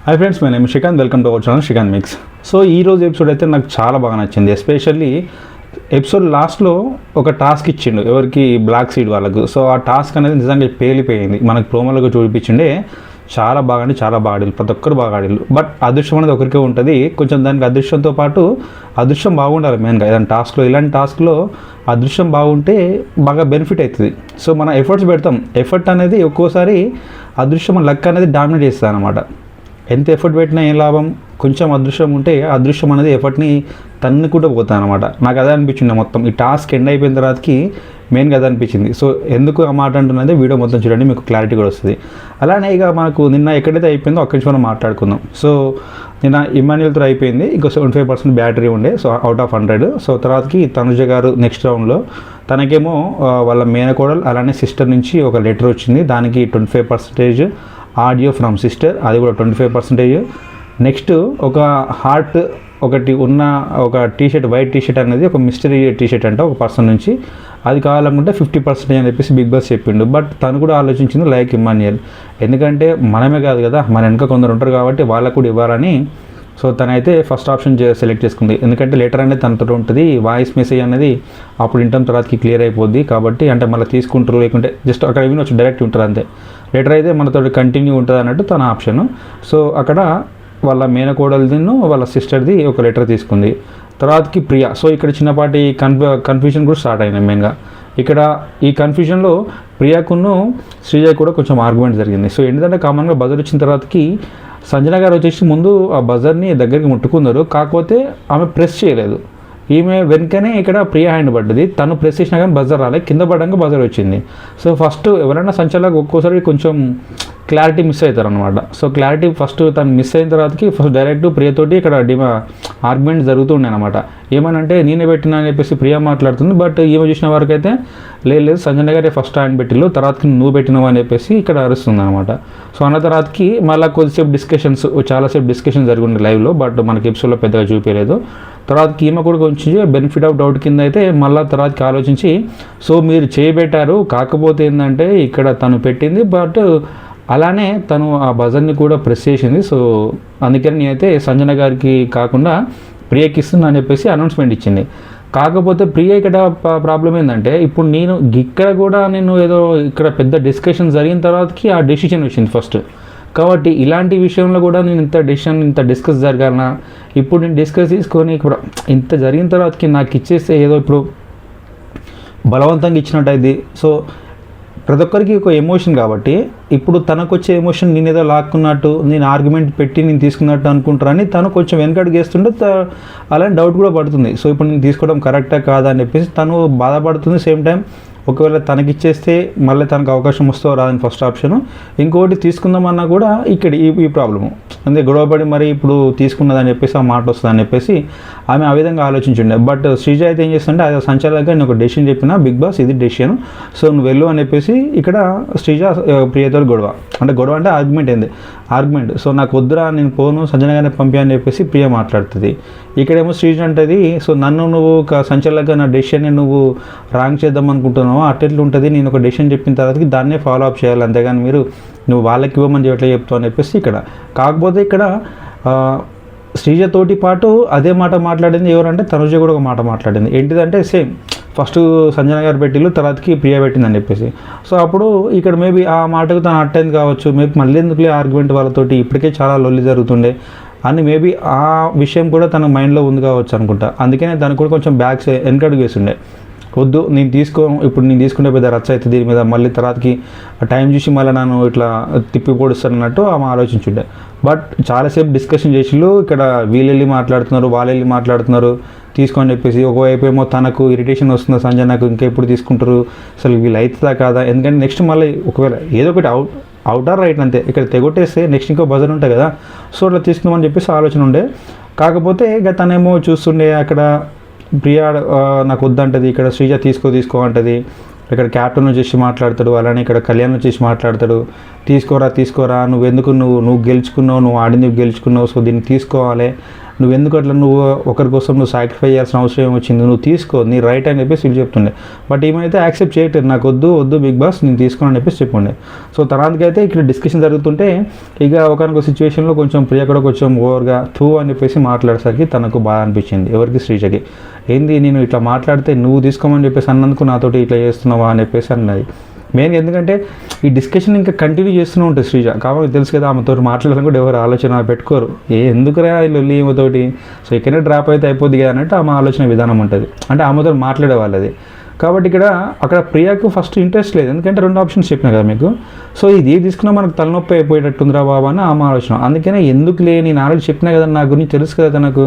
Hi friends, my name Srikanth. Welcome to our channel Srikanth mix. So ఈరోజు episode అయితే నాకు చాలా బాగా నచ్చింది. ఎస్పెషల్లీ ఎపిసోడ్ లాస్ట్లో ఒక టాస్క్ ఇచ్చిండు ఎవరికి, బ్లాక్ సీడ్ వాళ్ళకు. సో ఆ టాస్క్ అనేది నిజంగా పేలిపోయింది. మనకు ప్రోమోలకు చూపించిండే చాలా బాగా, అంటే చాలా బాగా ఆడిల్లు, ప్రతి ఒక్కరు బాగా ఆడిల్లు. బట్ అదృష్టం అనేది ఒకరికే ఉంటుంది. కొంచెం దానికి అదృష్టంతో పాటు అదృష్టం బాగుండాలి మెయిన్గా. ఇలాంటి టాస్క్లో, ఇలాంటి టాస్క్లో అదృష్టం బాగుంటే బాగా బెనిఫిట్ అవుతుంది. సో మనం ఎఫర్ట్స్ పెడతాం, ఎఫర్ట్ అనేది ఒక్కోసారి అదృష్టం, లక్ అనేది డామినేట్ చేస్తుంది అనమాట. ఎంత ఎఫర్ట్ పెట్టినా ఏం లాభం, కొంచెం అదృష్టం ఉంటే అదృష్టం అనేది ఎఫర్ట్ని తన్నుకుంటూ పోతాను అనమాట. నాకు అదే అనిపించింది. మొత్తం ఈ టాస్క్ ఎండ్ అయిపోయిన తర్వాతకి మెయిన్గా అదే అనిపించింది. సో ఎందుకు ఆ మాట అంటున్నది వీడియో మొత్తం చూడండి, మీకు క్లారిటీ కూడా వస్తుంది. అలానే ఇక మనకు నిన్న ఎక్కడైతే అయిపోయిందో అక్కడి నుంచి మనం మాట్లాడుకుందాం. సో నిన్న ఇమాన్యుయల్తో అయిపోయింది. ఇంకో 75% బ్యాటరీ ఉండే, సో అవుట్ ఆఫ్ 100. సో తర్వాతకి తనుజ గారు నెక్స్ట్ రౌండ్లో తనకేమో వాళ్ళ మేనకోడలు అలానే సిస్టర్ నుంచి ఒక లెటర్ వచ్చింది. దానికి 25% ఆడియో ఫ్రమ్ సిస్టర్, అది కూడా 25%. నెక్స్ట్ ఒక హార్ట్ ఒకటి ఉన్న ఒక టీషర్ట్, వైట్ టీషర్ట్ అనేది ఒక మిస్టరీ టీషర్ట్ అంట ఒక పర్సన్ నుంచి, అది కావాలనుకుంటే 50% అని చెప్పేసి బిగ్ బాస్ చెప్పిండు. బట్ తను కూడా ఆలోచించింది లైక్ ఇమాన్యుయల్, ఎందుకంటే మనమే కాదు కదా, మన వెనక కొందరు ఉంటారు కాబట్టి వాళ్ళకు కూడా ఇవ్వాలని. సో తనైతే ఫస్ట్ ఆప్షన్ సెలెక్ట్ చేసుకుంది. ఎందుకంటే లెటర్ అనేది తనతో ఉంటుంది, వాయిస్ మెసేజ్ అనేది అప్పుడు వింటాం తర్వాతకి క్లియర్ అయిపోద్ది కాబట్టి. అంటే మళ్ళీ తీసుకుంటారు, లేకుంటే జస్ట్ అక్కడ వినొచ్చు, డైరెక్ట్ ఉంటుంది అంతే. లెటర్ అయితే మనతో కంటిన్యూ ఉంటుంది అన్నట్టు తన ఆప్షన్. సో అక్కడ వాళ్ళ మేనకోడలిది వాళ్ళ సిస్టర్ది ఒక లెటర్ తీసుకుంది. తర్వాతకి ప్రియా. సో ఇక్కడ చిన్నపాటి కన్ఫ్యూజన్ కూడా స్టార్ట్ అయింది మెయిన్గా. ఇక్కడ ఈ కన్ఫ్యూజన్లో ప్రియాకును శ్రీజ కూడా కొంచెం ఆర్గ్యుమెంట్ జరిగింది. సో ఏంటంటే కామన్గా బజర్ వచ్చిన తర్వాతకి సంజన గారు వచ్చేసి ముందు ఆ బజర్ని దగ్గరికి ముట్టుకున్నారు, కాకపోతే ఆమె ప్రెస్ చేయలేదు. ఈమె వెనుకనే ఇక్కడ ప్రియా హ్యాండ్ పడ్డది, తను ప్రెస్ చేసినా కానీ బజర్ రాలేదు, కింద పడ్డాక బజర్ వచ్చింది. సో ఫస్ట్ ఎవరైనా సంచలనాలకు ఒక్కోసారి కొంచెం క్లారిటీ మిస్ అవుతారు అనమాట. సో క్లారిటీ ఫస్ట్ తను మిస్ అయిన తర్వాతకి ఫస్ట్ డైరెక్ట్ ప్రియతోటి ఇక్కడ ఆర్గ్యుమెంట్ జరుగుతుండే అనమాట. ఏమనంటే నేనే పెట్టినా అని చెప్పేసి ప్రియా మాట్లాడుతుంది. బట్ ఈమె చూసిన వరకు అయితే లేదు సంజన గారే ఫస్ట్ హ్యాండ్ పెట్టిల్లు, తర్వాతకి నువ్వు పెట్టినావు అని చెప్పేసి ఇక్కడ అరుస్తుంది అనమాట. సో అన్న తర్వాతకి మళ్ళీ కొద్దిసేపు డిస్కషన్స్, చాలాసేపు డిస్కషన్ జరిగింది లైవ్లో, బట్ మనకి ఎపిసోడ్లో పెద్దగా చూపించలేదు. తర్వాతకి ఈమె కూడా కొంచెం బెనిఫిట్ ఆఫ్ డౌట్ కింద అయితే మళ్ళీ తర్వాతకి ఆలోచించి, సో మీరు చేయబెట్టారు, కాకపోతే ఏంటంటే ఇక్కడ తను పెట్టింది, బట్ అలానే తను ఆ బజర్ని కూడా ప్రెస్ చేసింది. సో అందుకని నేనైతే సంజన గారికి కాకుండా ప్రియకి ఇస్తున్నా అని చెప్పేసి అనౌన్స్మెంట్ ఇచ్చింది. కాకపోతే ప్రియ ఇక్కడ ప్రాబ్లం ఏంటంటే, ఇప్పుడు నేను ఇక్కడ కూడా నేను ఏదో ఇక్కడ పెద్ద డిస్కషన్ జరిగిన తర్వాతకి ఆ డెసిషన్ వచ్చింది ఫస్ట్. కాబట్టి ఇలాంటి విషయంలో కూడా నేను ఇంత డిస్కస్ జరగాలన్నా, ఇప్పుడు నేను డిస్కస్ తీసుకొని ఇప్పుడు ఇంత జరిగిన తర్వాతకి నాకు ఇచ్చేస్తే ఏదో ఇప్పుడు బలవంతంగా ఇచ్చినట్టు అయింది. సో ప్రతి ఒక్కరికి ఒక ఎమోషన్ కాబట్టి ఇప్పుడు తనకు వచ్చే ఎమోషన్ నేను ఏదో లాక్కున్నట్టు, నేను ఆర్గ్యుమెంట్ పెట్టి నేను తీసుకున్నట్టు అనుకుంటారని తను కొంచెం వెనకడుగు వేస్తుంటే అలాంటి డౌట్ కూడా పడుతుంది. సో ఇప్పుడు నేను తీసుకోవడం కరెక్టా కాదా అని చెప్పేసి తను బాధపడుతుంది. సేమ్ టైం ఒకవేళ తనకిచ్చేస్తే మళ్ళీ తనకు అవకాశం వస్తుందో రాదని ఫస్ట్ ఆప్షను. ఇంకోటి తీసుకుందామన్నా కూడా ఇక్కడ ఈ ప్రాబ్లము అంటే గొడవపడి మరి ఇప్పుడు తీసుకున్నదని చెప్పేసి ఆ మాట వస్తుందని చెప్పేసి ఆమె ఆ విధంగా ఆలోచించుండే. బట్ శ్రీజ అయితే ఏం చేస్తుంటే అది సంచాలకుగా నేను ఒక డెసిషన్ చెప్పిన, బిగ్ బాస్ ఇది డెసిషన్, సో నువ్వు వెళ్ళు అని చెప్పేసి ఇక్కడ శ్రీజ ప్రియతో గొడవ అంటే ఆర్గ్యుమెంట్. సో నాకు వద్దురా, నేను పోను, సంజన గారిని పంపి అని చెప్పేసి ప్రియ మాట్లాడుతుంది. ఇక్కడేమో శ్రీజ అంటది, సో నన్ను నువ్వు సంచాలకుగా నా డెసిషన్ని నువ్వు రాంగ్ చేద్దాం అనుకుంటున్నావు, అట్టెట్లు ఉంటుంది, నేను ఒక డెసిషన్ చెప్పిన తర్వాతకి దాన్నే ఫాలో అప్ చేయాలి, అంతేగాని నువ్వు వాళ్ళకి ఇవ్వమని ఎట్లా చెప్తావు అని చెప్పేసి ఇక్కడ. కాకపోతే ఇక్కడ శ్రీజతోటి పాటు అదే మాట మాట్లాడింది ఎవరంటే తనుజ కూడా ఒక మాట మాట్లాడింది. ఏంటిదంటే సేమ్ ఫస్ట్ సంజన గారు పెట్టిల్లు, తర్వాతకి ప్రియ పెట్టిందని చెప్పేసి. సో అప్పుడు ఇక్కడ మేబీ ఆ మాటకు తను అట్టయింది కావచ్చు, మేబీ మళ్ళీ ఎందుకులే ఆర్గ్యుమెంట్ వాళ్ళతోటి, ఇప్పటికే చాలా లొల్లి జరుగుతుండే అని మేబీ ఆ విషయం కూడా తన మైండ్లో ఉంది కావచ్చు అనుకుంటా. అందుకనే తను కూడా కొంచెం వెనకడుగు వేస్తుండే, వద్దు ఇప్పుడు నేను తీసుకుంటే పెద్ద రచ్చ అవుతుంది దీని మీద, మళ్ళీ తర్వాతకి టైం చూసి మళ్ళీ నన్ను ఇట్లా తిప్పి పొడుస్తాను అన్నట్టు ఆమె ఆలోచించుండే. బట్ చాలాసేపు డిస్కషన్ చేసిళ్ళు, ఇక్కడ వీళ్ళు వెళ్ళి మాట్లాడుతున్నారు, వాళ్ళు వెళ్ళి మాట్లాడుతున్నారు తీసుకొని చెప్పేసి. ఒకవైపు ఏమో తనకు ఇరిటేషన్ వస్తుంది సంజనకు, ఇంకా ఎప్పుడు తీసుకుంటారు అసలు వీళ్ళు అవుతుందా కాదా, ఎందుకంటే నెక్స్ట్ మళ్ళీ ఒకవేళ ఏదో ఒకటి అవుట్ ఆర్ రైట్ అంతే, ఇక్కడ తెగొట్టేస్తే నెక్స్ట్ ఇంకో బజర్ ఉంటాయి కదా, సో అట్లా తీసుకుందామని చెప్పేసి ఆలోచన ఉండే. కాకపోతే ఇక తనేమో చూస్తుండే అక్కడ ప్రియా నాకు వద్దంటది, ఇక్కడ శ్రీజ తీసుకో అంటది, ఇక్కడ క్యాప్టెన్ వచ్చేసి మాట్లాడతాడు, అలానే ఇక్కడ కళ్యాణ్ వచ్చేసి మాట్లాడతాడు, తీసుకోరా నువ్వు గెలుచుకున్నావు, నువ్వు ఆడింది గెలుచుకున్నావు, సో దీన్ని తీసుకోవాలి నువ్వు ఎందుకు అట్లా నువ్వు ఒకరి కోసం నువ్వు సాక్రిఫై చేయాల్సిన అవసరం ఏమొచ్చింది, నువ్వు తీసుకో నీ రైట్ అని చెప్పేసి వీళ్ళు చెప్తుండే. బట్ ఏమైతే యాక్సెప్ట్ చేయట్లేదు, నాకు వద్దు బిగ్ బాస్ నేను తీసుకోను అని చెప్పేసి చెప్పుండే. సో తర్వాతకైతే ఇక్కడ డిస్కషన్ జరుగుతుంటే ఇక ఒకనొక సిచ్యువేషన్లో కొంచెం ప్రియ కూడా కొంచెం ఓవర్గా థూ అని చెప్పేసి మాట్లాడేసరికి తనకు బాధ అనిపించింది. ఎవరికి? శ్రీజకి. ఏంది నేను ఇట్లా మాట్లాడితే నువ్వు తీసుకోమని చెప్పేసి అన్నందుకు నాతోటి ఇట్లా చేస్తున్నావా అని చెప్పేసి అన్నది. మెయిన్గా ఎందుకంటే ఈ డిస్కషన్ ఇంకా కంటిన్యూ చేస్తూనే ఉంటుంది శ్రీజ. కాబట్టి తెలుసు కదా ఆమెతో మాట్లాడాలని కూడా ఎవరు ఆలోచన పెట్టుకోరు, ఎందుకురా లొల్లి ఈమెతోటి, సో ఇక్కడనే డ్రాప్ అయితే అయిపోద్ది కదా అన్నట్టు ఆమె ఆలోచన విధానం ఉంటుంది, అంటే ఆమెతో మాట్లాడే వాళ్ళది. కాబట్టి అక్కడ ప్రియాకు ఫస్ట్ ఇంట్రెస్ట్ లేదు, ఎందుకంటే 2 ఆప్షన్స్ చెప్పినా కదా మీకు. సో ఇది తీసుకున్నా మనకు తలనొప్పి అయిపోయేటట్టుందిరా బాబా అని ఆమె ఆలోచన. అందుకనే ఎందుకులే నేను ఆల్రెడీ చెప్పినా కదా నా గురించి తెలుసు కదా తనకు,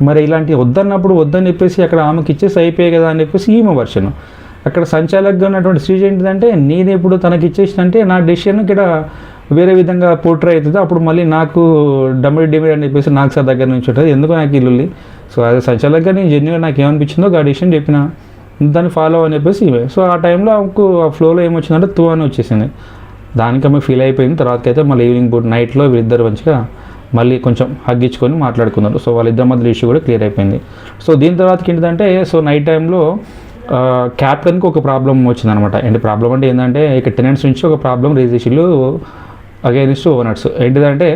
మరి ఇలాంటి వద్దన్నప్పుడు వద్దని చెప్పేసి అక్కడ ఆమెకి ఇచ్చేసి అయిపోయాయి కదా అని చెప్పేసి ఈమె వర్షన్. అక్కడ సంచాలకుగా ఉన్నటువంటి శ్రీజ ఏంటిదంటే నేను ఎప్పుడు తనకి ఇచ్చేసినంటే నా డెసిషన్ ఇక్కడ వేరే విధంగా పోర్ట్రే అవుతుంది, అప్పుడు మళ్ళీ నాకు డిమిడ్ అని చెప్పేసి నాకు సార్ దగ్గర నుంచి ఉంటుంది, ఎందుకు నాకు ఇల్లు. సో అదే సంచాలకుగా నేను జెన్యున్గా నాకు ఏమనిపించిందో ఆ డెసిషన్ చెప్పిన, దాన్ని ఫాలో అని చెప్పేసి ఇవే. సో ఆ టైంలో ఆమెకు ఆ ఫ్లోలో ఏమొచ్చిందంటే తూ అని వచ్చేసింది. దానికి ఆమె ఫీల్ అయిపోయింది. తర్వాతకైతే మళ్ళీ ఈవినింగ్ పూట నైట్లో వీళ్ళిద్దరు మంచిగా మళ్ళీ కొంచెం హగ్గించుకొని మాట్లాడుకున్నారు. సో వాళ్ళిద్దరి మధ్య ఇష్యూ కూడా క్లియర్ అయిపోయింది. సో దీని తర్వాతకి ఏంటంటే సో నైట్ టైంలో క్యాప్టెన్కి ఒక ప్రాబ్లం వచ్చిందనమాట. ఏంటి ప్రాబ్లం అంటే ఏంటంటే ఇక్కడ టెనెంట్స్ నుంచి ఒక ప్రాబ్లం రేజ్ చేసిళ్ళు అగైనిస్ట్ ఓనర్స్. ఏంటిదంటే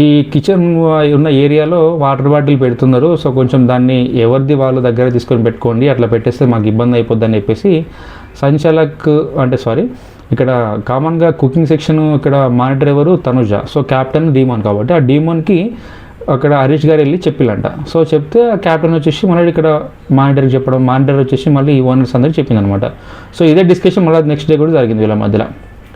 ఈ కిచెన్ ఉన్న ఏరియాలో వాటర్ బాటిల్ పెడుతున్నారు, సో కొంచెం దాన్ని ఎవరిది వాళ్ళ దగ్గర తీసుకొని పెట్టుకోండి, అట్లా పెట్టేస్తే మాకు ఇబ్బంది అయిపోద్ది అని చెప్పేసి సంచాలక్ అంటే ఇక్కడ కామన్గా కుకింగ్ సెక్షన్ ఇక్కడ మానిటర్ ఎవరు? తనుజ. సో క్యాప్టెన్ డీమోన్, కాబట్టి ఆ డీమోన్కి అక్కడ హరీష్ గారు వెళ్ళి చెప్పిల్లంట. సో చెప్తే క్యాప్టెన్ వచ్చేసి మళ్ళీ ఇక్కడ మానిటర్కి చెప్పడం, మానిటర్ వచ్చేసి మళ్ళీ ఈ ఓనర్స్ అందరికి చెప్పిందనమాట. సో ఇదే డిస్కషన్ మళ్ళీ నెక్స్ట్ డే కూడా జరిగింది వీళ్ళ మధ్యలో.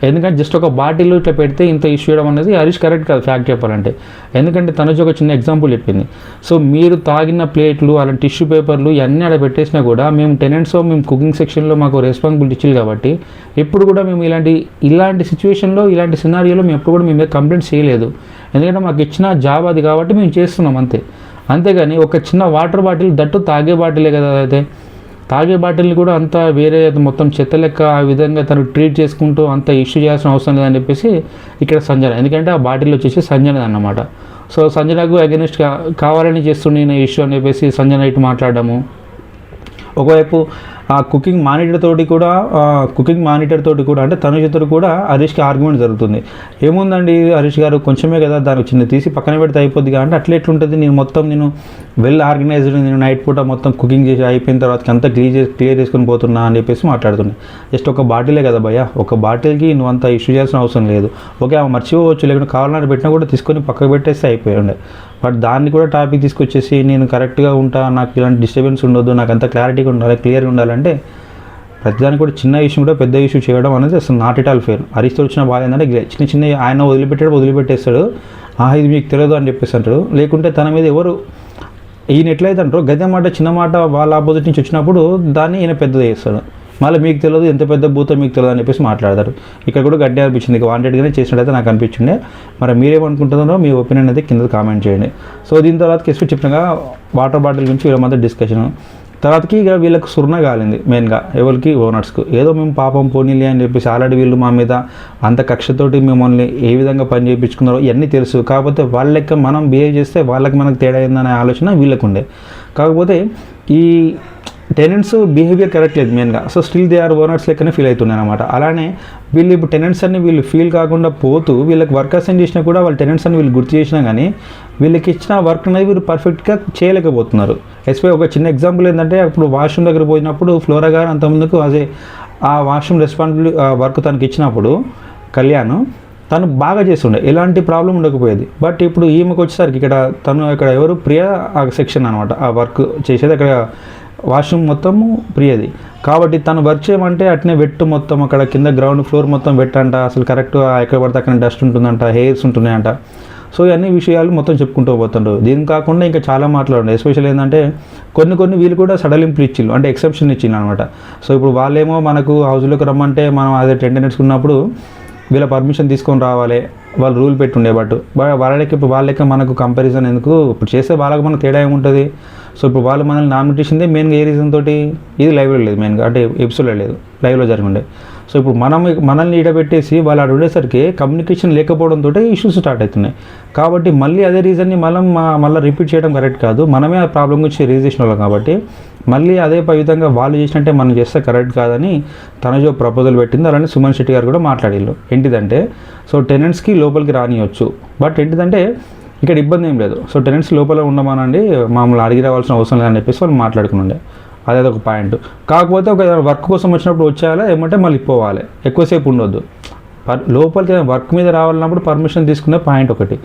ఎందుకంటే జస్ట్ ఒక బాటిల్ ఇట్లా పెడితే ఇంత ఇష్యూ చేయడం అనేది హరీష్ కరెక్ట్ కాదు ఫ్యాక్ట్ చెప్పాలంటే. ఎందుకంటే తనుజ ఒక చిన్న ఎగ్జాంపుల్ చెప్పింది. సో మీరు తాగిన ప్లేట్లు అలాంటి టిష్యూ పేపర్లు ఇవన్నీ అక్కడ పెట్టేసినా కూడా మేము టెనెంట్స్ మేము కుకింగ్ సెక్షన్లో మాకు రెస్పాన్సిబిలిటీ ఇచ్చింది కాబట్టి ఎప్పుడు కూడా మేము ఇలాంటి సిచ్యువేషన్లో ఇలాంటి సినారియోలో మేము ఎప్పుడు కూడా మేము కంప్లైంట్స్ చేయలేదు. ఎందుకంటే మాకు ఇచ్చిన జాబ్ అది కాబట్టి మేము చేస్తున్నాం అంతే. అంతేగాని ఒక చిన్న వాటర్ బాటిల్ దట్టు తాగే బాటిలే కదా, అయితే తాగే బాటిల్ని కూడా అంత వేరే మొత్తం చెత్త లెక్క ఆ విధంగా తను ట్రీట్ చేసుకుంటూ అంత ఇష్యూ చేయాల్సిన అవసరం లేదని చెప్పేసి ఇక్కడ సంజన, ఎందుకంటే ఆ బాటిల్ వచ్చేసి సంజనది అన్నమాట. సో సంజనకు అగెనిస్ట్ కావాలని చేస్తుండే ఇష్యూ అని చెప్పేసి సంజన ఇటు మాట్లాడడము. ఒకవైపు ఆ కుకింగ్ మానిటర్ తోటి కూడా అంటే తనుజతో కూడా హరీష్కి ఆర్గ్యుమెంట్ జరుగుతుంది. ఏముందండి హరీష్ గారు కొంచెమే కదా దానికి చిన్న తీసి పక్కన పెడితే అయిపోద్ది అంటే అట్లా ఎట్లుంటుంది, నేను వెల్ ఆర్గనైజ్డ్, నేను నైట్ పూట మొత్తం కుకింగ్ చేసి అయిపోయిన తర్వాత అంతా క్లియర్ చేసుకొని పోతున్నా అని చెప్పేసి మాట్లాడుతున్నాను. జస్ట్ ఒక బాటిలే కదా భయ్యా, ఒక బాటిల్కి నువ్వు అంత ఇష్యూ చేయాల్సిన అవసరం లేదు. ఓకే ఆమె మర్చిపోవచ్చు, లేకుంటే కావాలని పెట్టినా కూడా తీసుకొని పక్కకు పెట్టేస్తే అయిపోయి ఉండే. బట్ దాన్ని కూడా టాపిక్ తీసుకొచ్చేసి నేను కరెక్ట్గా ఉంటా, నాకు ఇలాంటి డిస్టర్బెన్స్ ఉండొద్దు, నాకు అంత క్లారిటీగా ఉండాలి, క్లియర్గా ఉండాలంటే ప్రతిదానికి కూడా చిన్న ఇష్యూ కూడా పెద్ద ఇష్యూ చేయడం అనేది అసలు నాట్ ఇట్ ఆల్ ఫేర్. హరీష్తో వచ్చిన బాధ ఏంటంటే చిన్న ఆయన వదిలిపెట్టేస్తాడు, ఇది మీకు తెలియదు అని చెప్పేసి అంటాడు. లేకుంటే తన మీద ఎవరు ఈయన ఎట్లయితే అంటారో గదే మాట చిన్న మాట వాళ్ళ ఆపోజిట్ నుంచి వచ్చినప్పుడు దాన్ని ఈయన పెద్దది చేస్తాడు. మళ్ళీ మీకు తెలియదు ఎంత పెద్ద భూతం మీకు తెలియదు అని చెప్పేసి మాట్లాడతారు. ఇక్కడ కూడా గడ్డి అనిపించింది, ఇక వాంటెడ్గానే చేసినట్టయితే నాకు అనిపించింది. మరి మీరేమనుకుంటున్నారో మీ ఒపీనియన్ అయితే కింద కామెంట్ చేయండి. సో దీని తర్వాత కేసు చెప్పినగా వాటర్ బాటిల్ గురించి వీళ్ళ మధ్య డిస్కషన్. తర్వాతకి ఇక వీళ్ళకి సుర్ణ కాలింది మెయిన్గా ఎవరికి? ఓనర్స్కు. ఏదో మేము పాపం పోనీలే అని చెప్పేసి ఆల్రెడీ వీళ్ళు మా మీద అంత కక్షతోటి మిమ్మల్ని ఏ విధంగా పని చేయించుకున్నారో ఇవన్నీ తెలుసు. కాకపోతే వాళ్ళ లెక్క మనం బిహేవ్ చేస్తే మనకు తేడా అయిందనే ఆలోచన వీళ్ళకు ఉండే. కాకపోతే ఈ టెనెంట్స్ బిహేవియర్ కరెక్ట్ లేదు మెయిన్గా. So still they are owners లెక్కనే ఫీల్ అవుతున్నాయి అనమాట. అలానే వీళ్ళు ఇప్పుడు టెనెంట్స్ అన్ని వీళ్ళు ఫీల్ కాకుండా పోతూ వీళ్ళకి వర్క్ అసైన్ చేసినా కూడా వాళ్ళు టెనెంట్స్ అని వీళ్ళు గుర్తు చేసినా కానీ వీళ్ళకి ఇచ్చిన వర్క్ అనేది వీళ్ళు పర్ఫెక్ట్గా చేయలేకపోతున్నారు. ఎస్పై ఒక చిన్న ఎగ్జాంపుల్ ఏంటంటే అప్పుడు వాష్రూమ్ దగ్గర పోయినప్పుడు ఫ్లోరా గారు అంతకుముందుకు ఆ వాష్రూమ్ రెస్పాన్సిబిలిటీ వర్క్ తనకి ఇచ్చినప్పుడు కళ్యాణ్ తను బాగా చేస్తుండే, ఎలాంటి ప్రాబ్లం ఉండకపోయేది. బట్ ఇప్పుడు ఈమెకు వచ్చేసరికి ఇక్కడ ఎవరు ప్రియ ఆ సెక్షన్ అనమాట, ఆ వర్క్ చేసేది అక్కడ వాష్రూమ్ మొత్తము ప్రియది. కాబట్టి తను వర్క్ చేయమంటే అట్నే వెట్టు మొత్తం అక్కడ కింద గ్రౌండ్ ఫ్లోర్ మొత్తం వెట్టంట, అసలు కరెక్ట్ ఎక్కడ పడితే అక్కడ డస్ట్ ఉంటుందంట, హెయిర్స్ ఉంటున్నాయంట. సో ఇవన్నీ విషయాలు మొత్తం చెప్పుకుంటూ పోతుండ్రు. దీని కాకుండా ఇంకా చాలా మాట్లాడండి. ఎస్పెషల్ ఏంటంటే కొన్ని వీళ్ళు కూడా సడలింపులు ఇచ్చిళ్ళు, అంటే ఎక్సెప్షన్ ఇచ్చిండు అనమాట. సో ఇప్పుడు వాళ్ళేమో మనకు హౌస్లోకి రమ్మంటే మనం అదే 10 minutes ఉన్నప్పుడు వీళ్ళ పర్మిషన్ తీసుకొని రావాలి, వాళ్ళు రూల్ పెట్టుండే. బట్ వాళ్ళకి మనకు కంపారిజన్ ఎందుకు? ఇప్పుడు చేస్తే వాళ్ళకి మనకు తేడా ఏముంటుంది? సో ఇప్పుడు వాళ్ళు మనల్ని నామినేషన్దే మెయిన్గా ఏ రీజన్ తోటి ఇది లైవ్లో లేదు మెయిన్గా, అంటే ఎపిసోడ్లో లేదు, లైవ్లో జరిగి ఉండే. సో ఇప్పుడు మనల్ని ఈడబెట్టేసి వాళ్ళు ఆడ ఉండేసరికి కమ్యూనికేషన్ లేకపోవడంతో ఇష్యూస్ స్టార్ట్ అవుతున్నాయి. కాబట్టి మళ్ళీ అదే రీజన్ని మళ్ళీ రిపీట్ చేయడం కరెక్ట్ కాదు. మనమే ఆ ప్రాబ్లం గురించి రేజ్ చేసిన వాళ్ళం కాబట్టి మళ్ళీ అదే విధంగా వాళ్ళు చేసినట్టే మనం చేస్తే కరెక్ట్ కాదని తనజో ప్రపోజల్ పెట్టింది. అలానే సుమన్ శెట్టి గారు కూడా మాట్లాడిల్లు. ఏంటిదంటే సో టెనెంట్స్కి లోపలికి రానియొచ్చు, బట్ ఏంటిదంటే ఇక్కడ ఇబ్బంది ఏం లేదు. సో టెనెంట్స్ లోపల ఉండమానండి, మమ్మల్ని అడిగి రావాల్సిన అవసరం లేదని చెప్పేసి వాళ్ళు మాట్లాడుకుని అదే ఒక పాయింట్. కాకపోతే ఒక వర్క్ కోసం వచ్చినప్పుడు వచ్చేయాలి, ఏమంటే మళ్ళీ పోవాలి, ఎక్కువసేపు ఉండొద్దు. లోపలికి వర్క్ మీద రావాలన్నప్పుడు పర్మిషన్ తీసుకునే పాయింట్ ఒకటి.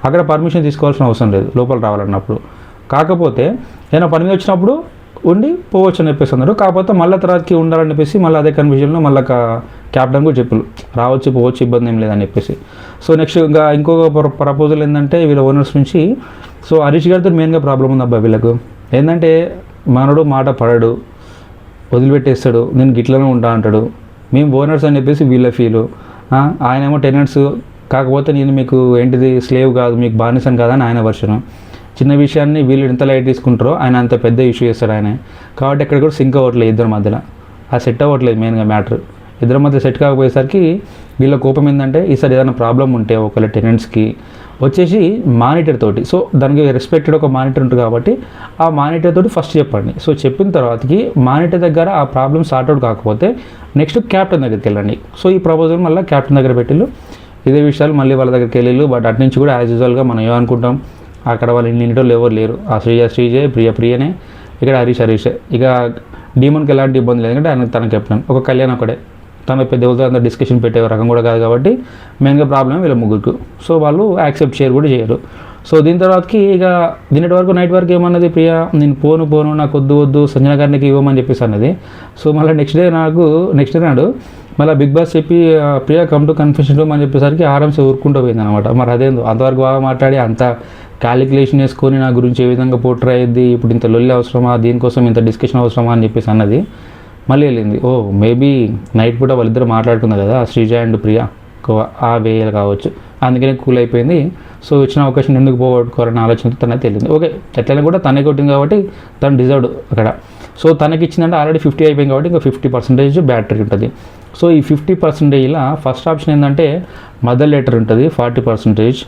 అక్కడ పర్మిషన్ తీసుకోవాల్సిన అవసరం లేదు లోపల రావాలన్నప్పుడు. కాకపోతే ఏదైనా పని మీద వచ్చినప్పుడు ఉండి పోవచ్చు అని చెప్పేసి అన్నారు. కాకపోతే మళ్ళీ తర్వాతకి ఉండాలని చెప్పేసి మళ్ళీ అదే కన్ఫ్యూజన్లో మళ్ళీ క్యాప్టెన్ కూడా చెప్పారు రావచ్చు పోవచ్చు ఇబ్బంది ఏం లేదని చెప్పేసి. సో నెక్స్ట్ ఇంకా ఇంకొక ప్రపోజల్ ఏంటంటే వీళ్ళ ఓనర్స్ నుంచి, సో హరీష్ గారితో మెయిన్గా ప్రాబ్లం ఉంది అబ్బా వీళ్ళకు. ఏంటంటే మనడు మాట పడడు, వదిలిపెట్టేస్తాడు, నేను గిట్లనే ఉంటా అంటాడు. మేము ఓనర్స్ అని చెప్పేసి వీళ్ళ ఫీలు, ఆయనేమో టెనెంట్స్, కాకపోతే నేను మీకు ఏంటిది స్లేవ్ కాదు, మీకు బానిసని కాదని ఆయన వర్షను. చిన్న విషయాన్ని వీళ్ళు ఎంత లైట్ తీసుకుంటారో ఆయన అంత పెద్ద ఇష్యూ చేస్తాడు ఆయన. కాబట్టి ఎక్కడ కూడా సింక్ అవ్వట్లేదు ఇద్దరి మధ్యలో, ఆ సెట్ అవ్వట్లేదు మెయిన్గా మ్యాటర్. ఇద్దరి మధ్య సెట్ కాకపోయేసరికి వీళ్ళ కోపం ఏంటంటే ఈసారి ఏదైనా ప్రాబ్లం ఉంటే ఒకవేళ టెనెంట్స్కి వచ్చేసి మానిటర్ తోటి, సో దానికి రెస్పెక్టెడ్ ఒక మానిటర్ ఉంటుంది కాబట్టి ఆ మానిటర్ తోటి ఫస్ట్ చెప్పండి. సో చెప్పిన తర్వాతకి మానిటర్ దగ్గర ఆ ప్రాబ్లమ్ సార్ట్అవుట్ కాకపోతే నెక్స్ట్ క్యాప్టెన్ దగ్గరికి వెళ్ళండి. సో ఈ ప్రపోజల్ మళ్ళీ క్యాప్టెన్ దగ్గర పెట్టిళ్ళు, ఇదే విషయాలు మళ్ళీ వాళ్ళ దగ్గరికి వెళ్ళిళ్ళు. బట్ అటు నుంచి కూడా యాజ్ యూజువల్గా మనం ఏమనుకుంటాం, అక్కడ వాళ్ళు ఇన్నింటిలో ఎవరు లేరు, ఆ శ్రీజే ప్రియనే, ఇక్కడ హరీష్. ఇక డీమన్కి ఎలాంటి ఇబ్బంది లేదు, ఎందుకంటే ఆయన తన కెప్టెన్. ఒక కళ్యాణ్ ఒకడే, తన పెద్ద ఎవరితో అంత డిస్కషన్ పెట్టే రకం కూడా కాదు కాబట్టి మెయిన్గా ప్రాబ్లం వీళ్ళ ముగ్గురికి. సో వాళ్ళు యాక్సెప్ట్ కూడా చేయరు. సో దీని తర్వాతకి ఇక దీనిటి వరకు నైట్ వరకు ఏమన్నది, ప్రియా నేను పోను నాకు వద్దు సంజన గారికి ఇవ్వమని చెప్పేసి అన్నది. సో మళ్ళీ నెక్స్ట్ డే నాడు మళ్ళీ బిగ్ బాస్ చెప్పి Priya come to confession room అని చెప్పేసరికి ఆరామ్సే ఊరుకుంటూ పోయింది అనమాట. మరి అదేందో అంతవరకు బాగా మాట్లాడి అంత క్యాలిక్యులేషన్ వేసుకొని నా గురించి ఏ విధంగా పోర్ట్రే అయ్యింది, ఇప్పుడు ఇంత లొల్లి అవసరమా, దీనికోసం ఇంత డిస్కషన్ అవసరమా అని చెప్పేసి అన్నది. మళ్ళీ వెళ్ళింది. మేబీ నైట్ పూట వాళ్ళిద్దరు మాట్లాడుకున్నారు కదా శ్రీజ అండ్ ప్రియా, ఆ వేయాలి కావచ్చు, అందుకనే కూల్ అయిపోయింది. సో ఇచ్చిన అవకాశం ఎందుకు పోగొట్టుకోవాలని ఆలోచనతో తనైతే వెళ్ళింది. ఓకే ఎట్లయినా కూడా తనే కొట్టింది కాబట్టి తను డిజర్వ్డ్ అక్కడ. సో తనకి ఇచ్చిందంటే ఆల్రెడీ 50 అయిపోయింది కాబట్టి ఇంకా 50% బ్యాటరీ ఉంటుంది. సో ఈ 50%లా ఫస్ట్ ఆప్షన్ ఏంటంటే మదర్ లెటర్ ఉంటుంది 40%,